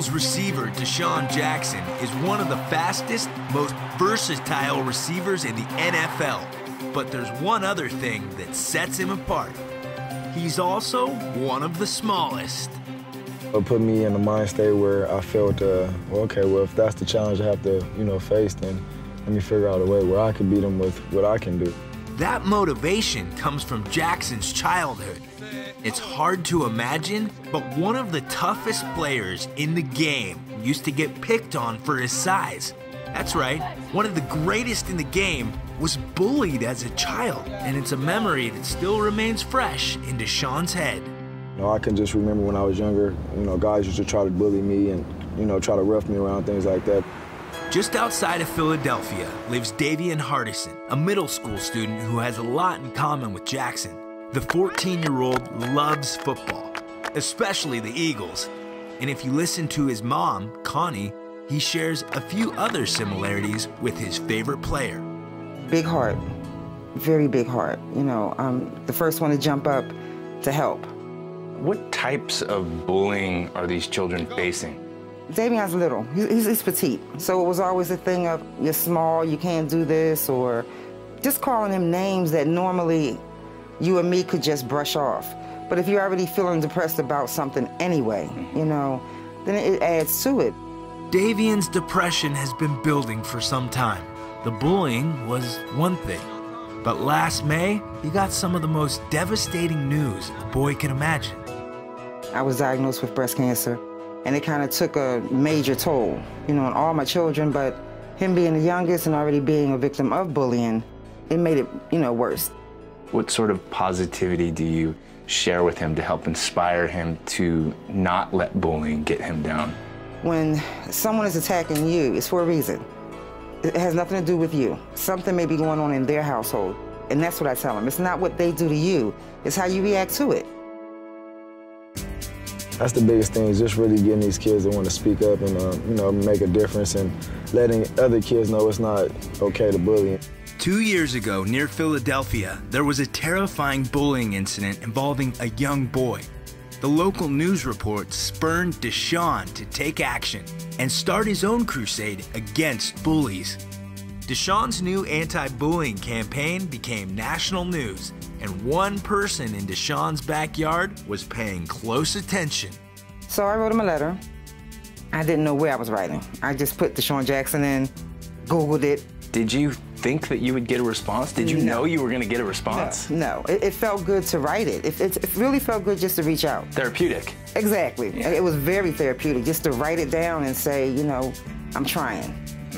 Eagles receiver DeSean Jackson is one of the fastest, most versatile receivers in the NFL. But there's one other thing that sets him apart. He's also one of the smallest. It put me in a mind state where I felt, if that's the challenge I have to, face, then let me figure out a way where I can beat them with what I can do. That motivation comes from Jackson's childhood. It's hard to imagine, but one of the toughest players in the game used to get picked on for his size. That's right, one of the greatest in the game was bullied as a child, and it's a memory that still remains fresh in DeSean's head. I can just remember when I was younger, guys used to try to bully me and, try to rough me around, things like that. Just outside of Philadelphia lives Davian Hardison, a middle school student who has a lot in common with Jackson. The 14-year-old loves football, especially the Eagles. And if you listen to his mom, Connie, he shares a few other similarities with his favorite player. Big heart, very big heart. The first one to jump up to help. What types of bullying are these children facing? Davian's little, he's petite. So it was always a thing of, you're small, you can't do this, or just calling him names that normally you and me could just brush off. But if you're already feeling depressed about something anyway, then it adds to it. Davian's depression has been building for some time. The bullying was one thing. But last May, he got some of the most devastating news a boy could imagine. I was diagnosed with breast cancer, and it kind of took a major toll, on all my children, but him being the youngest and already being a victim of bullying, it made it, worse. What sort of positivity do you share with him to help inspire him to not let bullying get him down? When someone is attacking you, it's for a reason. It has nothing to do with you. Something may be going on in their household, and that's what I tell them. It's not what they do to you, it's how you react to it. That's the biggest thing, is just really getting these kids to want to speak up and, make a difference, and letting other kids know it's not okay to bully. 2 years ago, near Philadelphia, there was a terrifying bullying incident involving a young boy. The local news report spurred DeSean to take action and start his own crusade against bullies. DeSean's new anti-bullying campaign became national news, and one person in DeSean's backyard was paying close attention. So I wrote him a letter. I didn't know where I was writing. I just put DeSean Jackson in, Googled it. Did you think that you would get a response? Did you know you were going to get a response? No. It felt good to write it. It really felt good just to reach out. Therapeutic. Exactly. Yeah. It was very therapeutic just to write it down and say, I'm trying.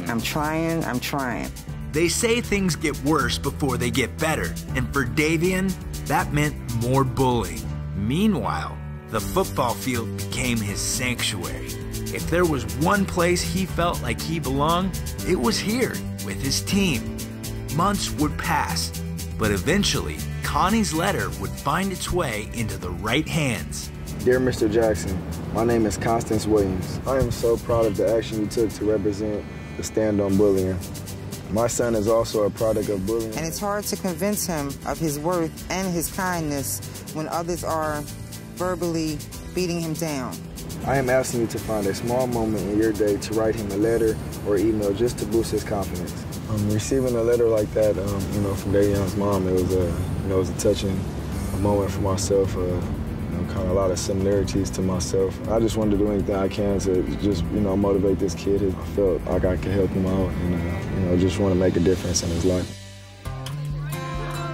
I'm trying. They say things get worse before they get better, and for Davian, that meant more bullying. Meanwhile, the football field became his sanctuary. If there was one place he felt like he belonged, it was here with his team. Months would pass, but eventually, Connie's letter would find its way into the right hands. Dear Mr. Jackson, my name is Constance Williams. I am so proud of the action you took to represent the stand on bullying. My son is also a product of bullying. And it's hard to convince him of his worth and his kindness when others are verbally beating him down. I am asking you to find a small moment in your day to write him a letter or email just to boost his confidence. Receiving a letter like that, from Davian's mom, it was a touching moment for myself. Kind of a lot of similarities to myself. I just wanted to do anything I can to just, motivate this kid. I felt like I could help him out and, just want to make a difference in his life.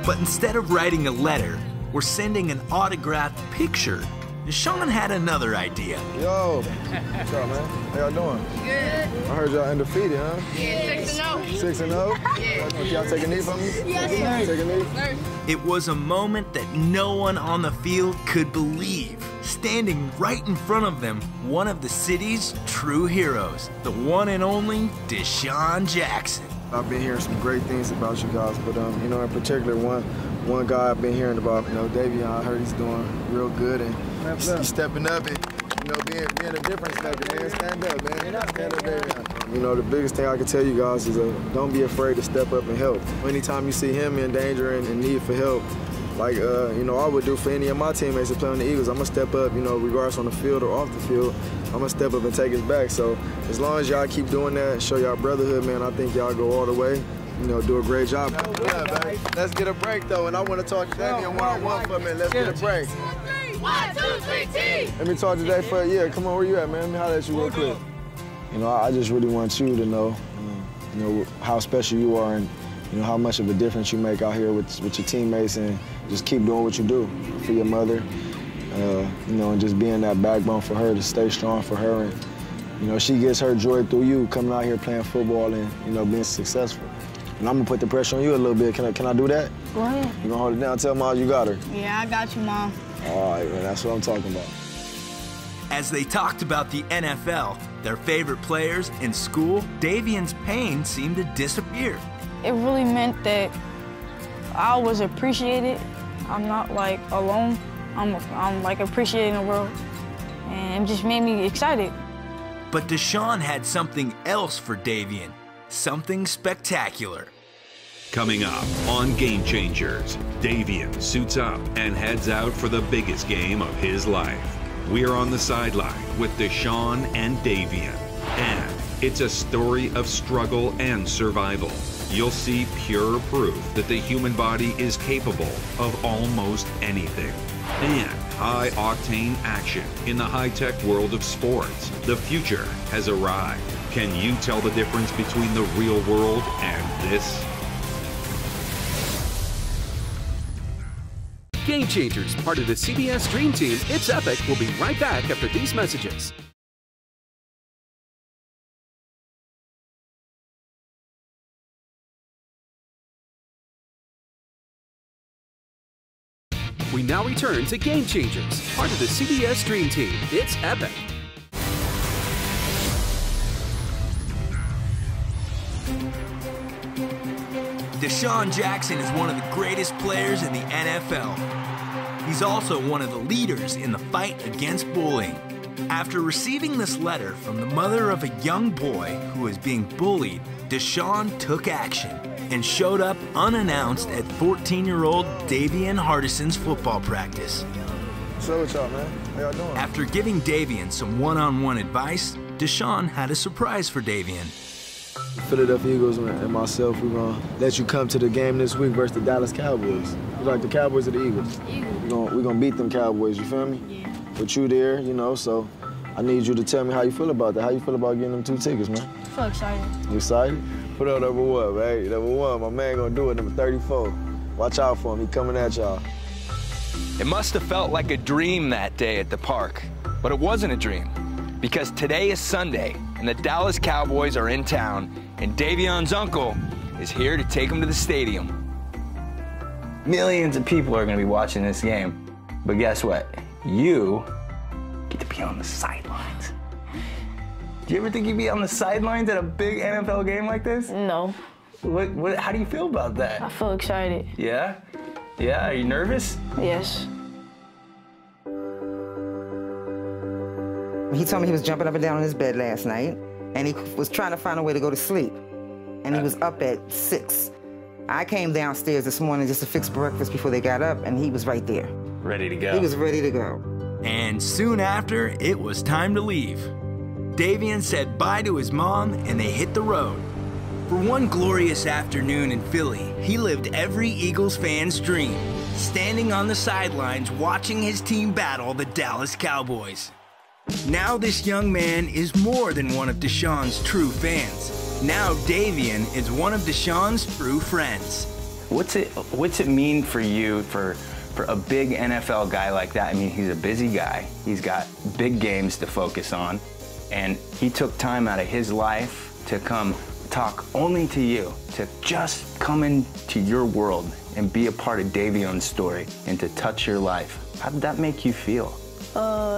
But instead of writing a letter or sending an autographed picture, DeSean had another idea. Yo, what's up, man? How y'all doing? Good. I heard y'all undefeated, huh? Yeah, 6-0. 6-0? Yeah. Y'all take a knee from me? Yes. Take a knee? It was a moment that no one on the field could believe. Standing right in front of them, one of the city's true heroes, the one and only DeSean Jackson. I've been hearing some great things about you guys, but in particular, one guy I've been hearing about, Davian. I heard he's doing real good and he's stepping up and being a difference maker, man. Stand up, man. Stand up, Davian. The biggest thing I can tell you guys is don't be afraid to step up and help. Anytime you see him in danger and in need for help, like, you know, I would do for any of my teammates that play on the Eagles. I'm going to step up, you know, regardless on the field or off the field. I'm going to step up and take his back. So as long as y'all keep doing that, show y'all brotherhood, man, I think y'all go all the way. You know, do a great job. Yeah, baby. Let's get a break, though, and I want to talk to Damian one-on-one for a minute. Let's get a break. 1, 2, 3, T! Let me talk to Dave for a year. Come on, where you at, man? Let me holler at you real quick. You know, I just really want you to know, you know, how special you are and, you know, how much of a difference you make out here with your teammates, and just keep doing what you do for your mother, you know, and just being that backbone for her, to stay strong for her. And, you know, she gets her joy through you coming out here playing football and, you know, being successful. And I'm gonna put the pressure on you a little bit. Can I do that? Go ahead. You gonna hold it down? Tell Mom you got her. Yeah, I got you, Mom. All right, man, that's what I'm talking about. As they talked about the NFL, their favorite players, in school, Davian's pain seemed to disappear. It really meant that I was appreciated. I'm not like alone. I'm like appreciated in the world, and it just made me excited. But DeSean had something else for Davian, something spectacular. Coming up on Game Changers, Davian suits up and heads out for the biggest game of his life. We're on the sideline with DeSean and Davian, and it's a story of struggle and survival. You'll see pure proof that the human body is capable of almost anything. And high-octane action in the high-tech world of sports. The future has arrived. Can you tell the difference between the real world and this? Game Changers, part of the CBS Dream Team, It's Epic, will be right back after these messages. We now return to Game Changers, part of the CBS Dream Team, It's Epic. DeSean Jackson is one of the greatest players in the NFL. He's also one of the leaders in the fight against bullying. After receiving this letter from the mother of a young boy who was being bullied, DeSean took action and showed up unannounced at 14-year-old Davian Hardison's football practice. What's up with y'all, man? How y'all doing? After giving Davian some one-on-one advice, DeSean had a surprise for Davian. Philadelphia Eagles and myself, we're gonna let you come to the game this week versus the Dallas Cowboys. You like the Cowboys or the Eagles? Eagles. We're gonna beat them Cowboys, you feel me? Yeah. With you there, you know, so I need you to tell me how you feel about that. How you feel about getting them 2 tickets, man? I feel excited. You excited? Put up number 1, man. Number 1, my man gonna do it, number 34. Watch out for him, he coming at y'all. It must have felt like a dream that day at the park, but it wasn't a dream, because today is Sunday and the Dallas Cowboys are in town, and Davian's uncle is here to take him to the stadium. Millions of people are going to be watching this game, but guess what? You get to be on the sidelines. Do you ever think you'd be on the sidelines at a big NFL game like this? No. How do you feel about that? I feel excited. Yeah? Yeah, are you nervous? Yes. He told me he was jumping up and down in his bed last night, and he was trying to find a way to go to sleep. And he was up at 6. I came downstairs this morning just to fix breakfast before they got up, and he was right there. Ready to go. He was ready to go. And soon after, it was time to leave. Davian said bye to his mom, and they hit the road. For one glorious afternoon in Philly, he lived every Eagles fan's dream, standing on the sidelines watching his team battle the Dallas Cowboys. Now this young man is more than one of DeSean's true fans. Now Davian is one of DeSean's true friends. What's it mean for you, for a big NFL guy like that? I mean, he's a busy guy. He's got big games to focus on, and he took time out of his life to come talk only to you, to just come into your world and be a part of Davian's story and to touch your life. How did that make you feel?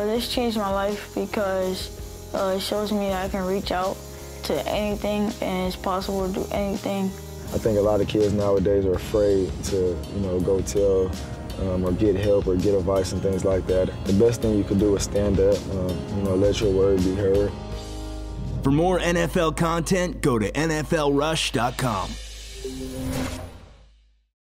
This changed my life because it shows me that I can reach out to anything and it's possible to do anything. I think a lot of kids nowadays are afraid to, go tell or get help or get advice and things like that. The best thing you could do is stand up, let your word be heard. For more NFL content, go to NFLRush.com.